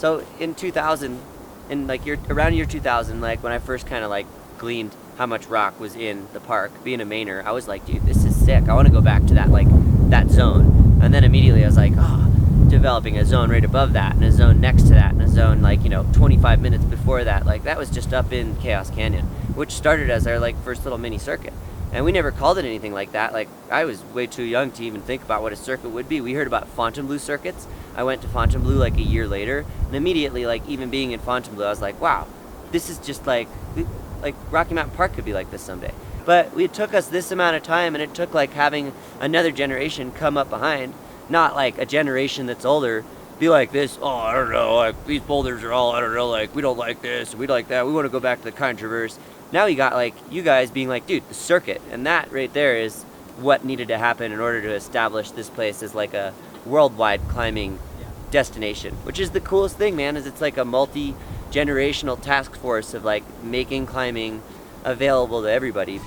So in 2000, in like around year 2000, like when I first kind of like gleaned how much rock was in the park, being a Mainer, I was like, dude, this is sick. I want to go back to that, like that zone. And then immediately I was like, oh, developing a zone right above that, and a zone next to that, and a zone like 25 minutes before that. Like that was just up in Chaos Canyon, which started as our like first little mini circuit. And we never called it anything like that. Like I was way too young to even think about what a circuit would be. We heard about Fontainebleau circuits. I went to Fontainebleau like a year later, and immediately, like even being in Fontainebleau, I was like, wow, this is just like Rocky Mountain Park could be like this someday. But it took us this amount of time, and it took like having another generation come up behind, not like a generation that's older, be like this, oh, I don't know, like these boulders are all, I don't know, like we don't like this, we like that, we want to go back to the controversy. Now you got like you guys being like, dude, the circuit, and that right there is what needed to happen in order to establish this place as like a worldwide climbing destination, which is the coolest thing, man, is it's like a multi-generational task force of like making climbing available to everybody.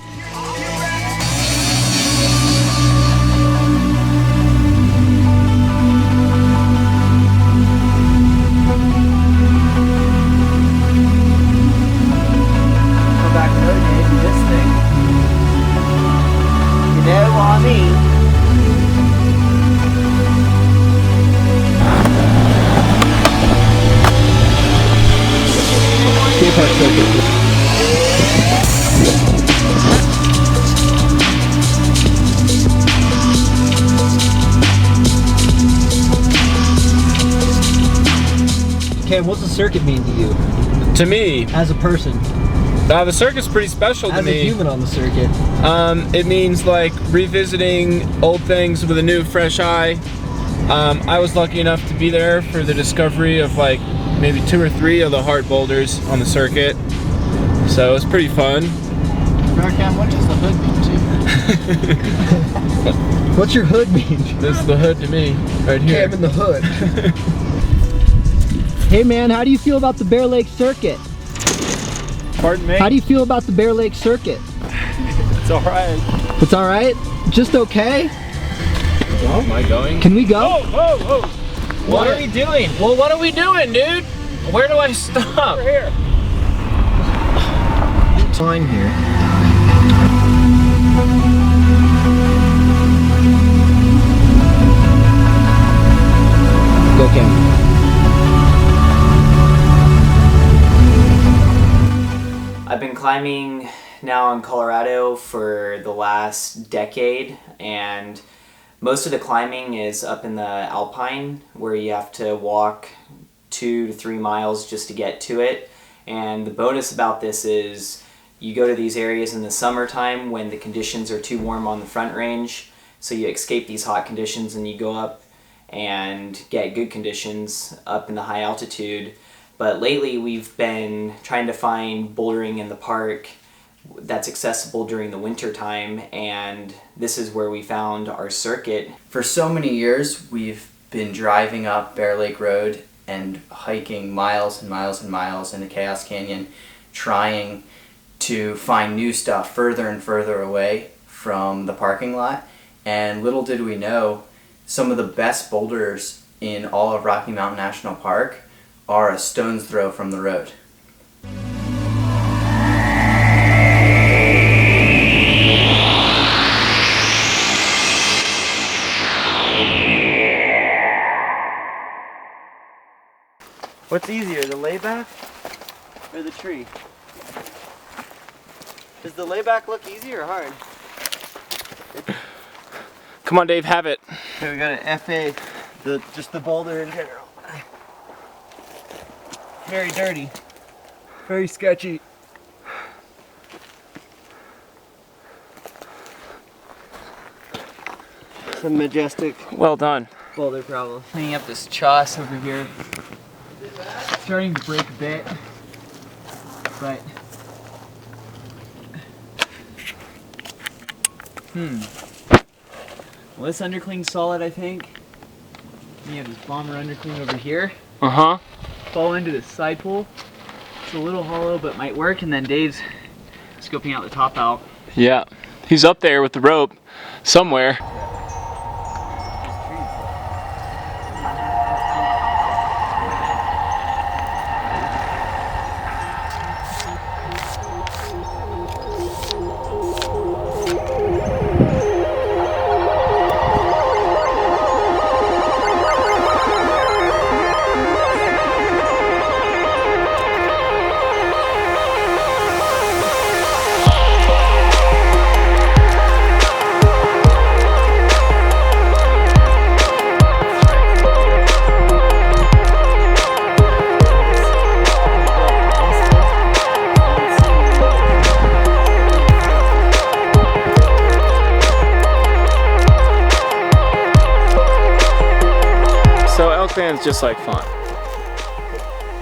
Cam, what's the circuit mean to you? To me, as a person? The circuit's pretty special to me. As a human on the circuit? It means like revisiting old things with a new, fresh eye. I was lucky enough to be there for the discovery of like maybe 2 or 3 of the hard boulders on the circuit. So it was pretty fun. Cam, what does the hood mean to you? What's your hood mean? This is the hood to me, right here. Cam in the hood. Hey man, how do you feel about the Bear Lake Circuit? Pardon me? How do you feel about the Bear Lake Circuit? It's alright. It's alright? Just okay? Oh, am I going? Can we go? Whoa! What are we doing? Well, what are we doing, dude? Where do I stop? Over here. Fine here. Go Cam. I've been climbing now in Colorado for the last decade, and most of the climbing is up in the Alpine, where you have to walk 2 to 3 miles just to get to it. And the bonus about this is you go to these areas in the summertime when the conditions are too warm on the Front Range, so you escape these hot conditions and you go up and get good conditions up in the high altitude. But lately we've been trying to find bouldering in the park that's accessible during the winter time, and this is where we found our circuit. For so many years we've been driving up Bear Lake Road and hiking miles and miles and miles into Chaos Canyon, trying to find new stuff further and further away from the parking lot. And little did we know, some of the best boulders in all of Rocky Mountain National Park are a stone's throw from the road. What's easier, the layback or the tree? Does the layback look easy or hard? Come on, Dave, have it. Okay, we got an FA, just the boulder in general. Very dirty, very sketchy. Some majestic Well done. boulder problem. Cleaning up this choss over here. Starting to break a bit, but well, this undercling's solid, I think. And you have this bomber undercling over here. Uh-huh. Fall into this side pole. It's a little hollow, but might work. And then Dave's scoping out the top out. Yeah. He's up there with the rope somewhere. sand's just like fun.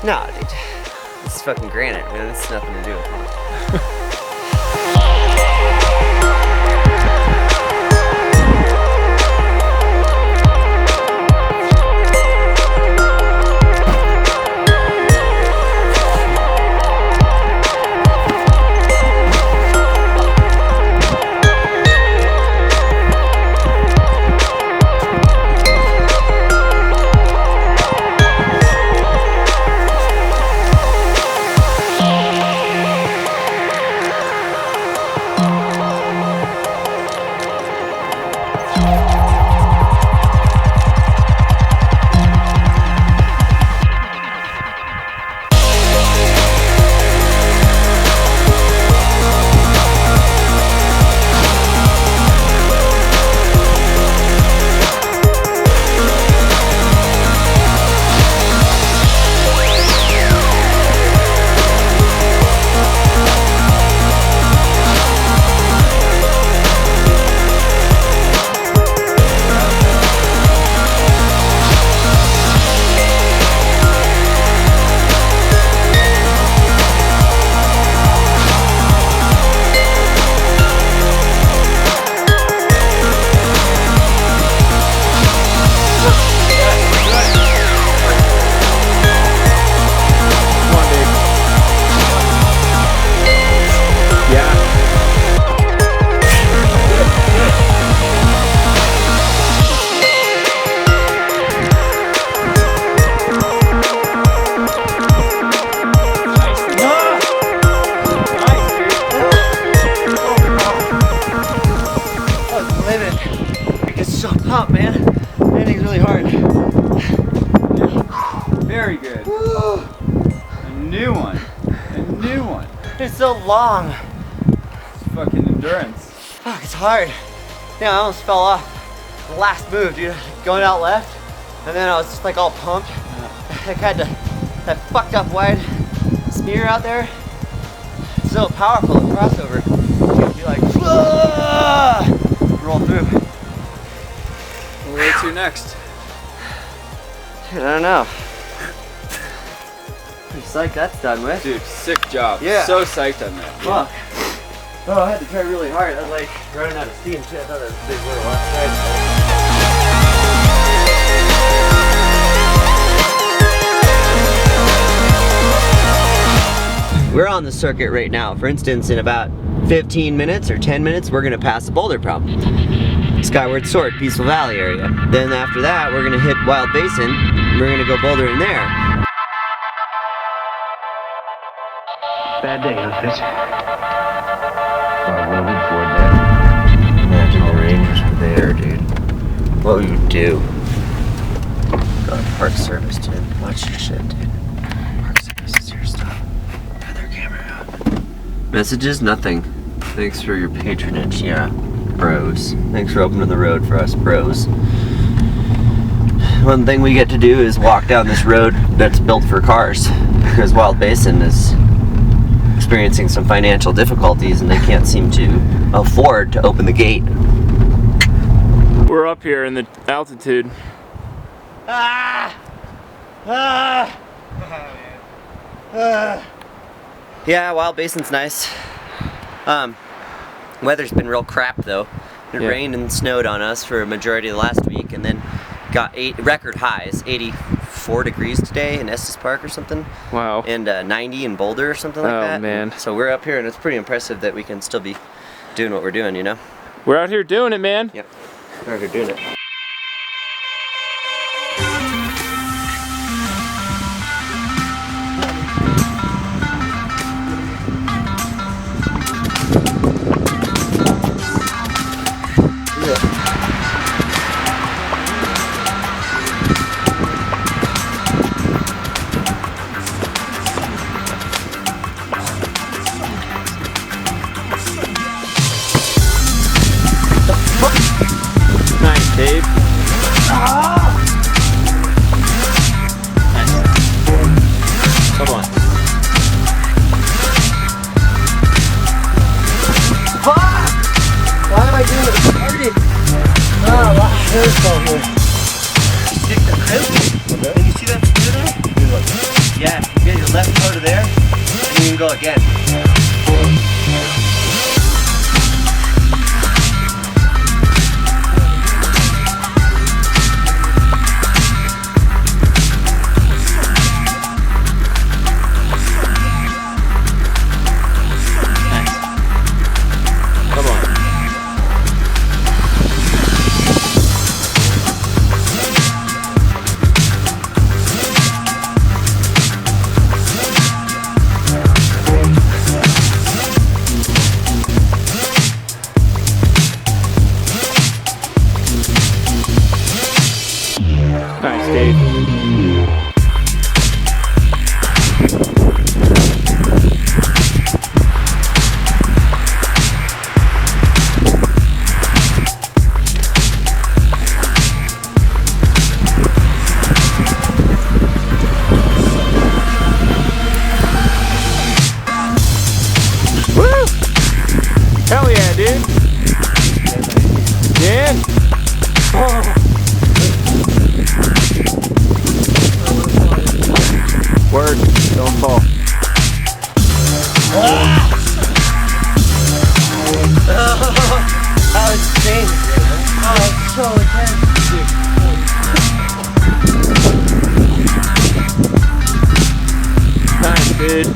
No, dude. It's fucking granite, man. It's nothing to do with it. Up, man. Landing's really hard. Very good. A new one. A new one. It's so long. It's fucking endurance. Fuck, it's hard. Yeah, I almost fell off the last move, dude. Going out left, and then I was just like all pumped. I had that fucked up wide smear out there. It's so powerful, the crossover. You'd be like, roll through. Where to next? Dude, I don't know. Pretty psyched that's done with. Dude, sick job. Yeah. So psyched on that. Fuck. Oh, I had to try really hard. I was like running out of steam too. I thought that was a big little left. We're on the circuit right now. For instance, in about 15 minutes or 10 minutes, we're gonna pass the boulder problem. Skyward Sword, Peaceful Valley area. Then after that, we're gonna hit Wild Basin. We're gonna go boulder in there. Bad day, huh, Fitz? I won't afford that. Imagine the Rangers were there, dude. What would you do? Go to Park Service, dude. Watch your shit, dude. Park Service is your stuff. Got their camera out. Messages? Nothing. Thanks for your patronage, yeah. Bros. Thanks for opening the road for us bros. One thing we get to do is walk down this road that's built for cars, because Wild Basin is experiencing some financial difficulties and they can't seem to afford to open the gate. We're up here in the altitude. Yeah, Wild Basin's nice. Weather's been real crap though. It rained and snowed on us for a majority of the last week, and then got 8 record highs, 84 degrees today in Estes Park or something. Wow. And 90 in Boulder or something like that. Oh man. So we're up here and it's pretty impressive that we can still be doing what we're doing, you know? We're out here doing it, man. Yep. We're out here doing it. Nice, Dave. Come on. Why am I doing this party? Oh, wow, there's so good. Stick the coat can go again. Nice, Dave. Woo! Hell yeah, dude. Yeah. Oh. Word, don't fall. That was insane. Oh, it's so intense. Nice, dude.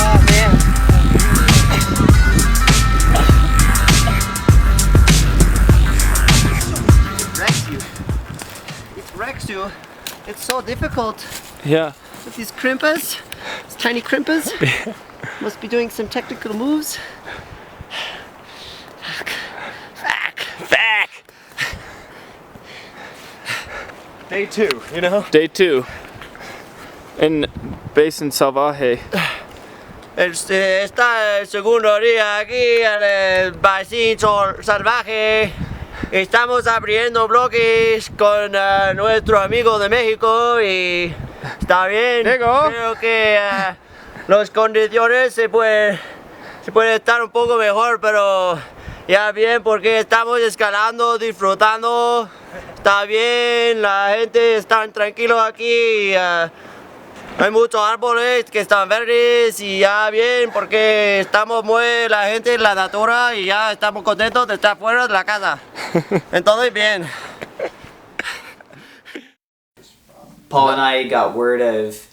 Oh, man. It wrecks you. It wrecks you. It's so difficult Yeah. with these crimpas, these tiny crimpas. Must be doing some technical moves. Back. Day 2, you know? Day 2. In Basin Salvaje. Está el segundo día aquí en el Basin Salvaje. Estamos abriendo bloques con nuestro amigo de México y está bien. Diego. Creo que las condiciones se puede estar un poco mejor, pero ya bien porque estamos escalando, disfrutando. Está bien, la gente está tranquilo aquí. Hay muchos árboles que están verdes y ya bien porque estamos muy la gente en la natura y ya estamos contentos de estar fuera de la casa. Entonces bien. Paul and I got word of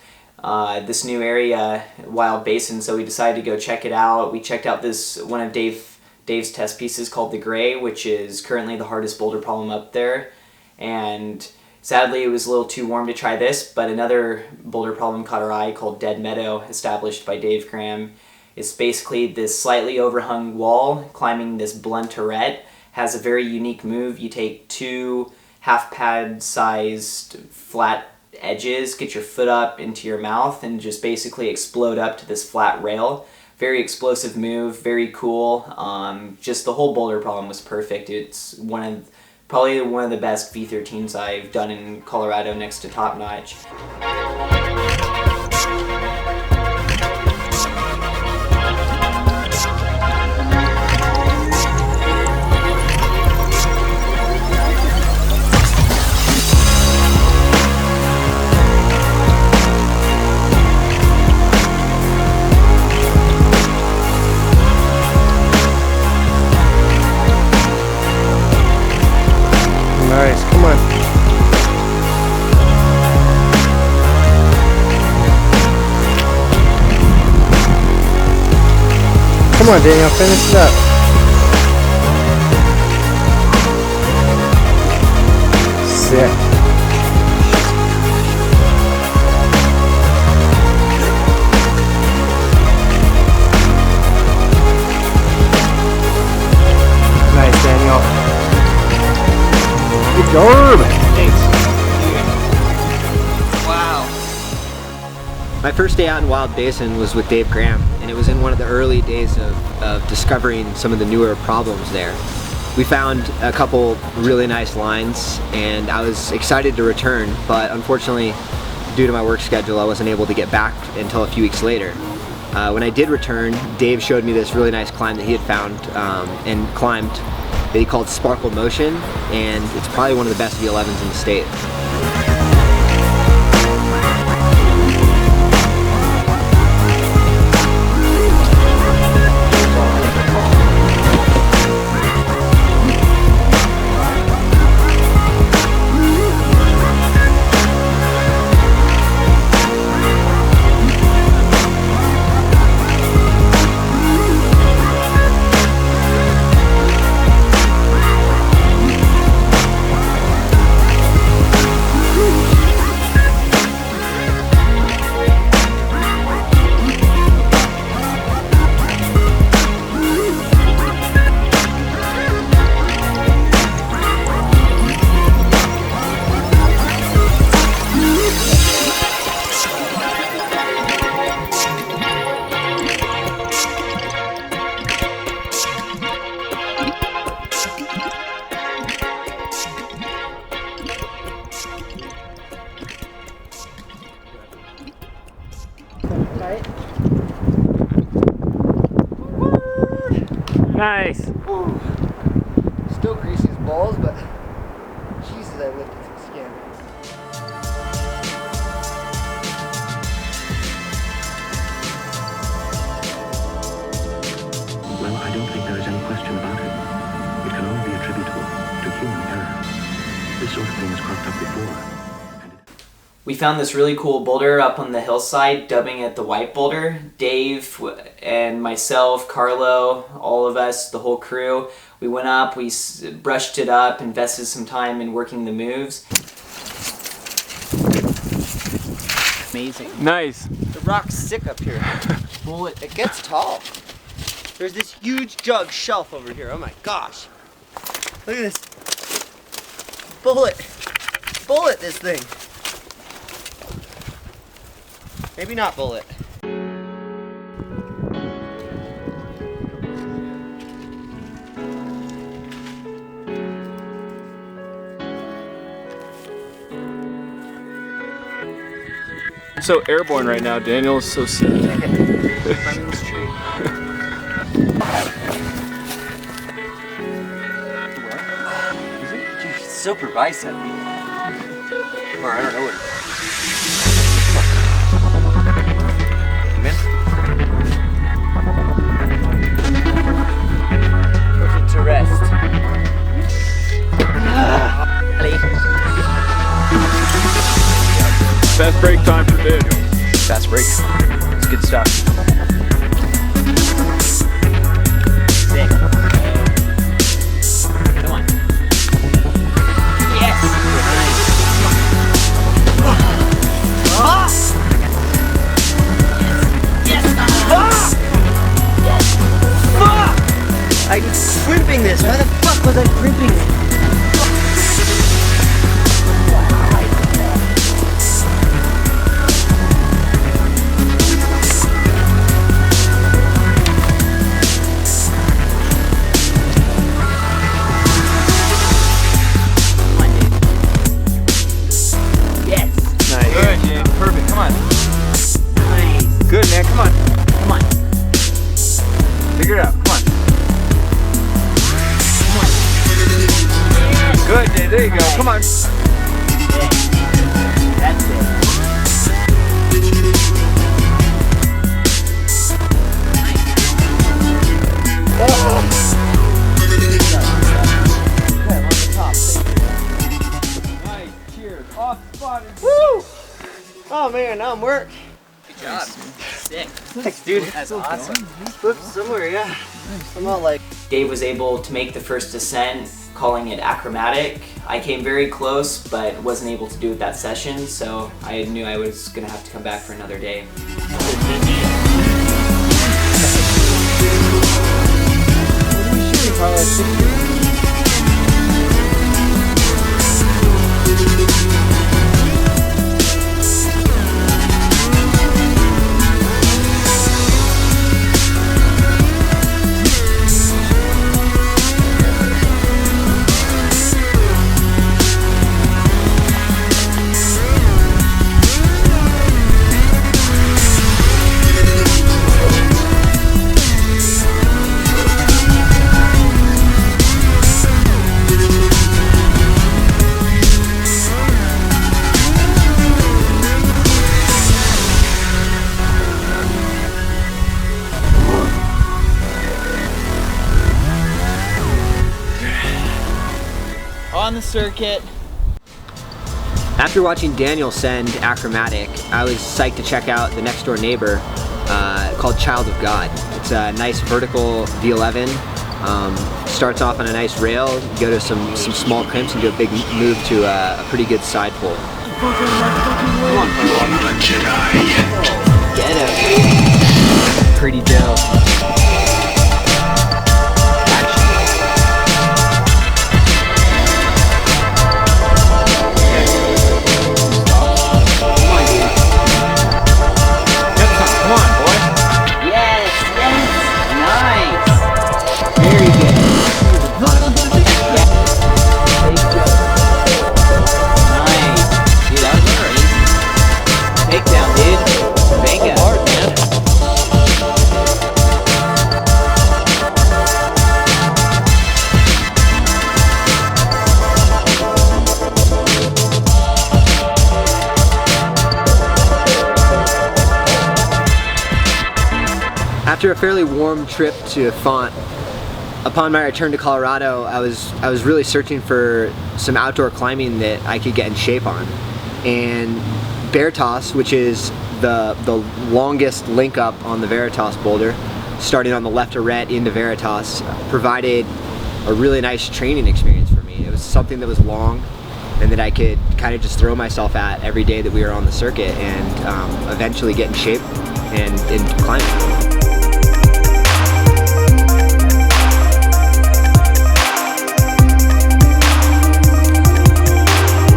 this new area, Wild Basin, so we decided to go check it out. We checked out this one of Dave's test pieces called the Gray, which is currently the hardest boulder problem up there. And sadly, it was a little too warm to try this, but another boulder problem caught our eye called Dead Meadow, established by Dave Graham. It's basically this slightly overhung wall climbing this blunt turret. Has a very unique move. You take 2 half-pad sized flat edges, get your foot up into your mouth, and just basically explode up to this flat rail. Very explosive move, very cool. Just the whole boulder problem was perfect. It's probably one of the best V13s I've done in Colorado, next to Top Notch. Nice, come on. Come on, Daniel, finish it up. Sick. Nice, Daniel. Good job. Thanks. Wow. My first day out in Wild Basin was with Dave Graham, and it was in one of the early days of discovering some of the newer problems there. We found a couple really nice lines, and I was excited to return, but unfortunately, due to my work schedule, I wasn't able to get back until a few weeks later. When I did return, Dave showed me this really nice climb that he had found and climbed that he called Sparkle Motion, and it's probably one of the best V11s in the state. right? Nice. Still greasy as balls, but Jesus, I lifted some skin. Well, I don't think there is any question about it. It can only be attributable to human error. This sort of thing has cropped up before. We found this really cool boulder up on the hillside, dubbing it the White Boulder. Dave and myself, Carlo, all of us, the whole crew, we went up, we brushed it up, invested some time in working the moves. Amazing. Nice. The rock's sick up here. Bullet. It gets tall. There's this huge jug shelf over here. Oh my gosh. Look at this. Bullet. Bullet this thing. Maybe not bullet. So airborne right now, Daniel is so sick. Super bicep. Or I don't know what. Put it to rest. Best break time for Daniel. Fast break. It's good stuff. Sick. Come on. Yes! I was crimping this. Why the fuck was I crimping it? Good, man. Come on. Come on. Figure it out. Come on. Come on. Good, Dave. There you go. Come on. That's it. Nice. Cheers. Off spot. Woo! Oh man, now I'm work. Good job. Sick. Thanks, dude. That's awesome. Flip somewhere, yeah. I'm not like. Dave was able to make the first descent, calling it achromatic. I came very close, but wasn't able to do it that session, so I knew I was gonna have to come back for another day. On the circuit. After watching Daniel send Achromatic, I was psyched to check out the next door neighbor called Child of God. It's a nice vertical V11. Starts off on a nice rail, you go to some small crimps and do a big move to a pretty good side pull. Get him. Pretty dope. Takedown, dude. After a fairly warm trip to Font, upon my return to Colorado, I was really searching for some outdoor climbing that I could get in shape on. And Veritas, which is the longest link up on the Veritas boulder, starting on the left arete into Veritas, provided a really nice training experience for me. It was something that was long and that I could kind of just throw myself at every day that we were on the circuit and eventually get in shape and climbing.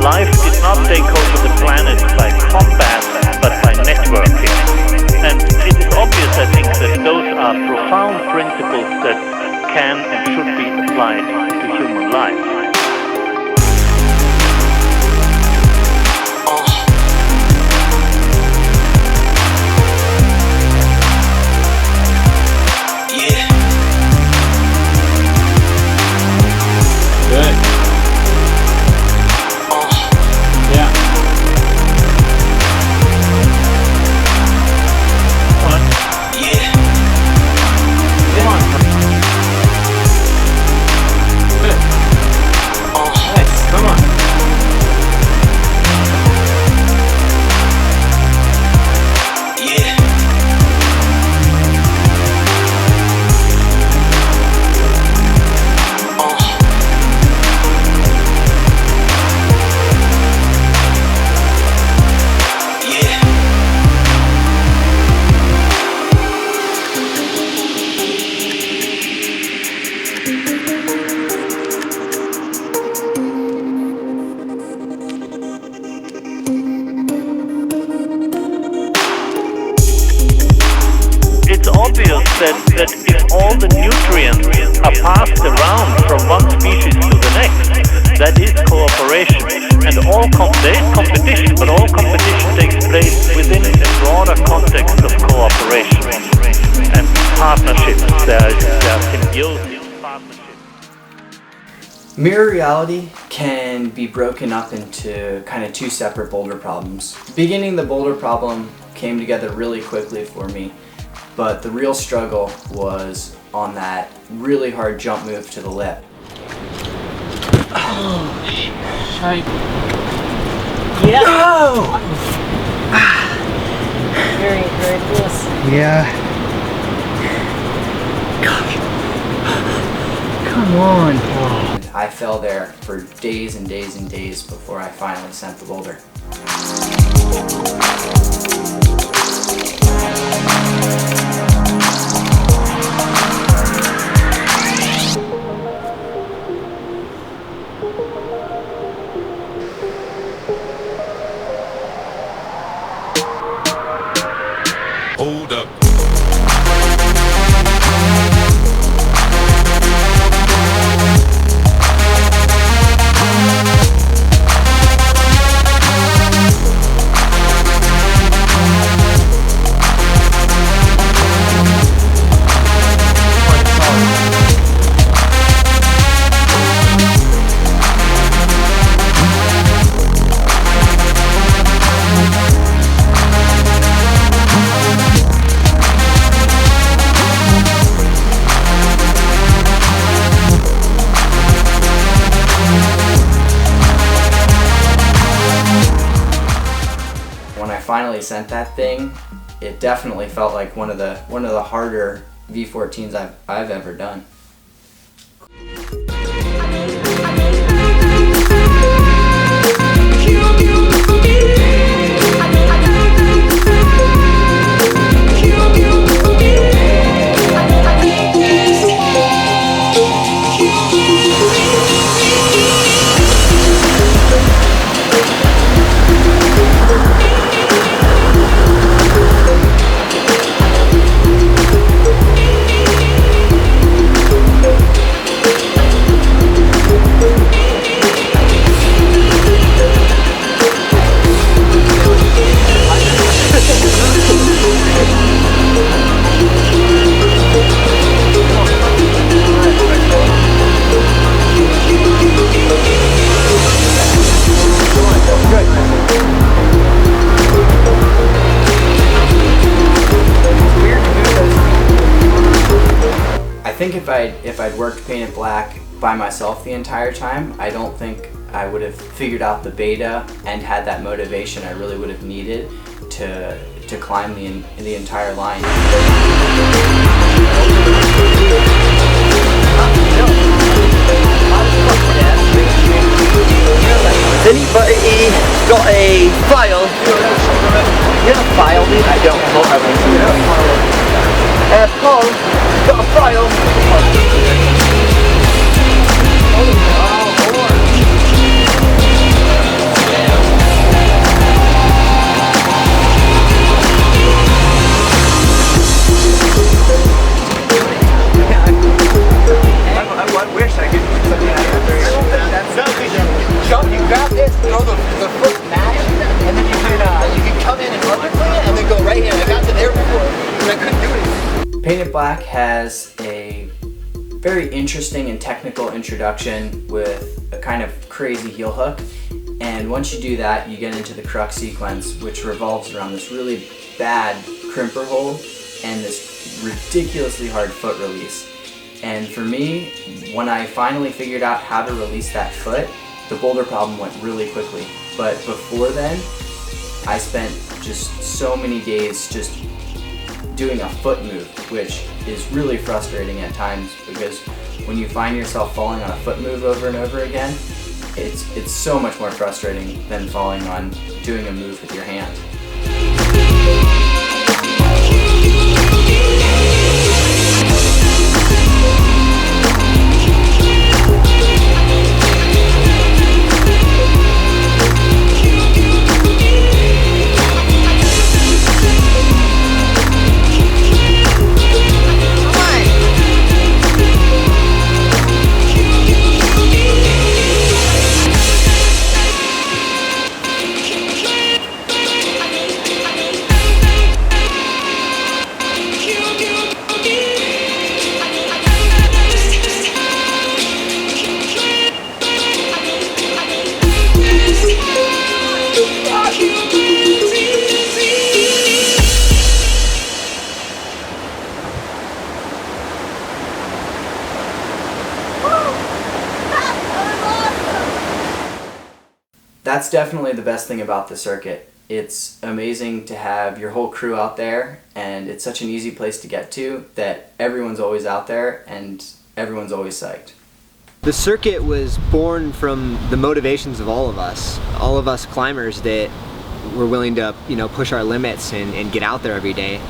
Life did not take over the planet by combat, but by networking. And it is obvious, I think, that those are profound principles that can and should be applied to human life. That if all the nutrients are passed around from one species to the next, that is cooperation. And there is competition, but all competition takes place within a broader context of cooperation and partnership. There are symbiosis, partnership. Mirror reality can be broken up into kind of two separate boulder problems. Beginning the boulder problem came together really quickly for me. But the real struggle was on that really hard jump move to the lip. Oh, shite. Yeah! No! Very, very close. Yeah. Come on. And I fell there for days and days and days before I finally sent the boulder. Hold up. When I finally sent that thing, it definitely felt like one of the harder V14s I've ever done. think if I'd worked Painted Black by myself the entire time, I don't think I would have figured out the beta and had that motivation I really would have needed to climb the entire line. Has anybody got a file? You have a file, me? I don't. Paul, got a file? I wish I could do something like that. Jump, you grab this, throw the foot back, and then you can come in and underplay it, and then go right here. I got to there before, and I couldn't do it. Painted Black has a very interesting and technical introduction with a kind of crazy heel hook, and once you do that, you get into the crux sequence, which revolves around this really bad crimper hold and this ridiculously hard foot release. And for me, when I finally figured out how to release that foot, the boulder problem went really quickly. But before then, I spent just so many days just doing a foot move, which is really frustrating at times, because when you find yourself falling on a foot move over and over again, it's so much more frustrating than falling on doing a move with your hand. That's definitely the best thing about the circuit. It's amazing to have your whole crew out there, and it's such an easy place to get to that everyone's always out there and everyone's always psyched. The circuit was born from the motivations of all of us climbers that were willing to, push our limits and get out there every day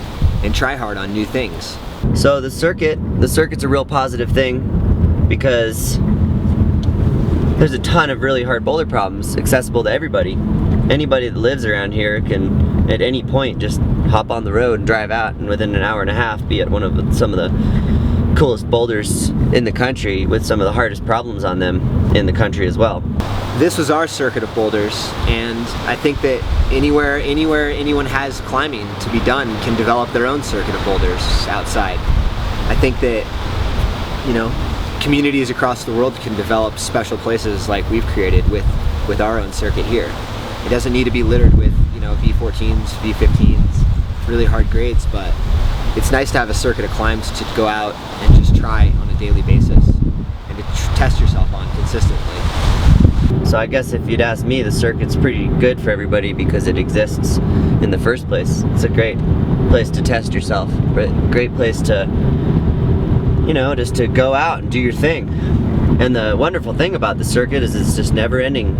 and try hard on new things. So the circuit's a real positive thing because there's a ton of really hard boulder problems accessible to everybody. Anybody that lives around here can, at any point, just hop on the road and drive out, and within an hour and a half be at some of the coolest boulders in the country with some of the hardest problems on them in the country as well. This was our circuit of boulders, and I think that anywhere anyone has climbing to be done can develop their own circuit of boulders outside. I think that, communities across the world can develop special places like we've created with our own circuit here. It doesn't need to be littered with, V14s, V15s, really hard grades, but it's nice to have a circuit of climbs to go out and just try on a daily basis and to test yourself on consistently. So I guess if you'd ask me, the circuit's pretty good for everybody because it exists in the first place. It's a great place to test yourself, great place to, just to go out and do your thing. And the wonderful thing about the circuit is it's just never ending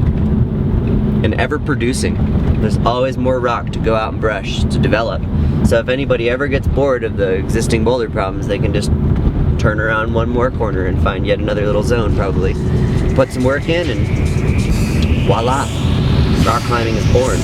and ever producing. There's always more rock to go out and brush, to develop. So if anybody ever gets bored of the existing boulder problems, they can just turn around one more corner and find yet another little zone probably. Put some work in and voila, rock climbing is born.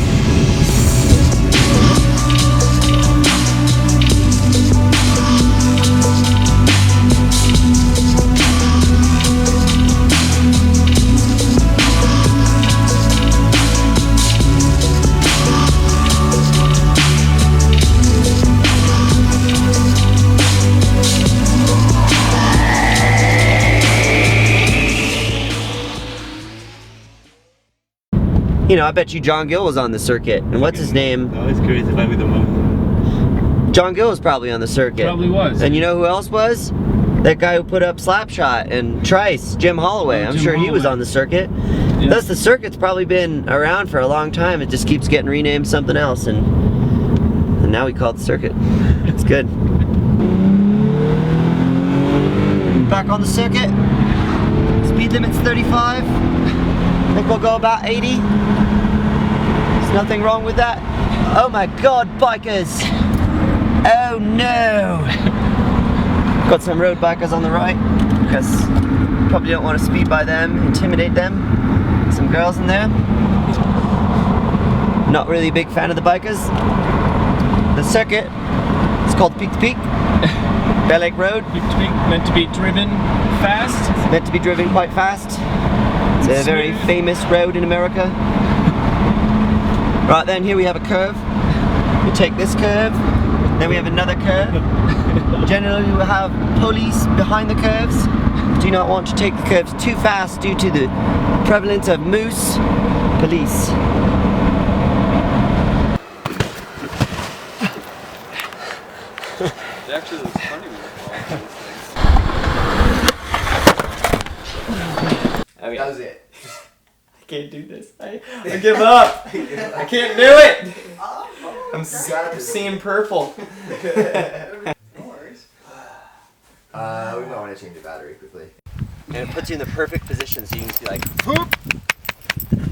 I bet you John Gill was on the circuit. And what's his name? Oh, it's crazy if I'm with the most. John Gill was probably on the circuit. Probably was. And you know who else was? That guy who put up Slapshot and Trice, Jim Holloway. I'm Jim sure he was Holloway. on the circuit. Yeah. Thus, the circuit's probably been around for a long time. It just keeps getting renamed something else, and now we call it the circuit. It's good. Back on the circuit. Speed limit's 35. I think we'll go about 80. There's nothing wrong with that. Oh my God, bikers! Oh no! Got some road bikers on the right, because probably don't want to speed by them, intimidate them. Some girls in there. Not really a big fan of the bikers. The circuit, it's called Peak to Peak. Bear Lake Road. Peak to Peak, meant to be driven fast. It's meant to be driven quite fast. It's a very famous road in America. Right then, here we have a curve. We take this curve, then we have another curve. Generally, we will have police behind the curves. Do not want to take the curves too fast due to the prevalence of moose. Police. It actually looks funny when you That was it. I can't do this. I give up. I can't do it. I'm seeing purple. No worries. We might want to change the battery quickly. And it puts you in the perfect position so you can see like, whoop,